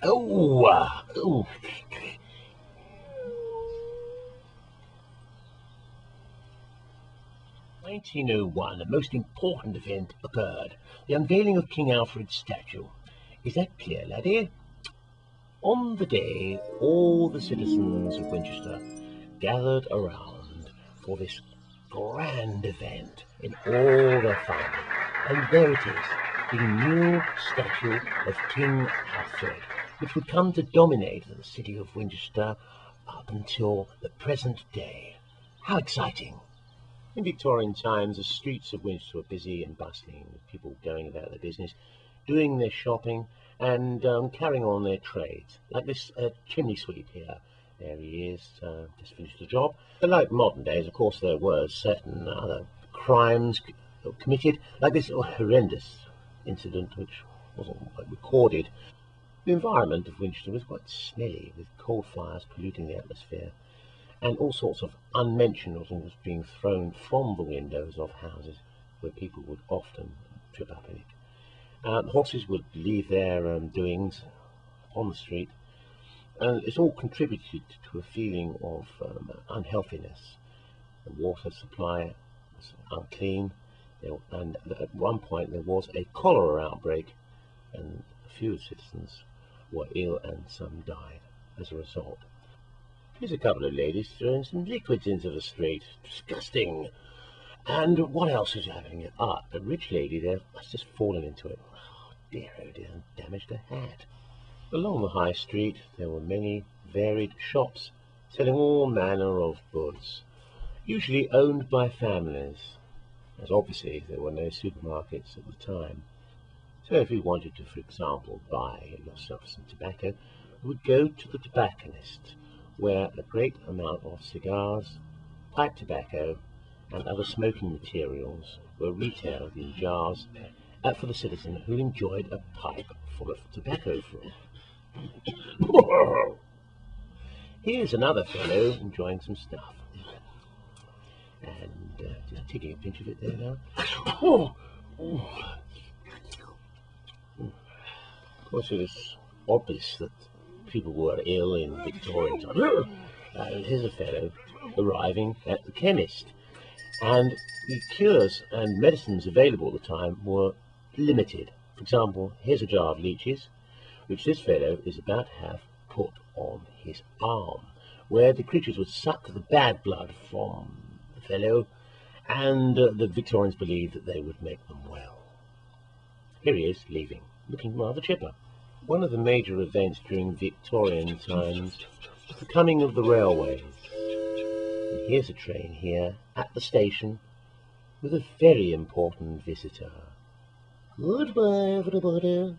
Oh! 1901, a most important event occurred. The unveiling of King Alfred's statue. Is that clear, laddie? On the day, all the citizens of Winchester gathered around for this grand event in all their fun. And there it is, the new statue of King Alfred, which would come to dominate the city of Winchester up until the present day. How exciting! In Victorian times, the streets of Winchester were busy and bustling, with people going about their business, doing their shopping, and carrying on their trades. Like this chimney sweep here. There he is, just finished the job. But like modern days, of course, there were certain other crimes committed, like this horrendous incident, which wasn't recorded. The environment of Winchester was quite smelly, with coal fires polluting the atmosphere, and all sorts of unmentioned things being thrown from the windows of houses where people would often trip up in it. Horses would leave their doings on the street, and it's all contributed to a feeling of unhealthiness. The water supply was unclean, and at one point there was a cholera outbreak, and a few citizens were ill and some died as a result. Here's a couple of ladies throwing some liquids into the street. Disgusting. And what else is happening? A rich lady there has just fallen into it. Oh dear, and damaged her hat. Along the high street there were many varied shops selling all manner of goods, usually owned by families, as obviously there were no supermarkets at the time. So if you wanted to, for example, buy yourself some tobacco, you would go to the tobacconist, where a great amount of cigars, pipe tobacco, and other smoking materials were retailed in jars for the citizen who enjoyed a pipe full of tobacco from. Here's another fellow enjoying some stuff, and just taking a pinch of it there now. Of course, it was obvious that people were ill in Victorian times. Here's a fellow arriving at the chemist, and the cures and medicines available at the time were limited. For example, here's a jar of leeches, which this fellow is about to have put on his arm, where the creatures would suck the bad blood from the fellow, and the Victorians believed that they would make them well. Here he is, leaving, looking rather chipper. One of the major events during Victorian times was the coming of the railways. And here's a train here at the station with a very important visitor. Goodbye, everybody.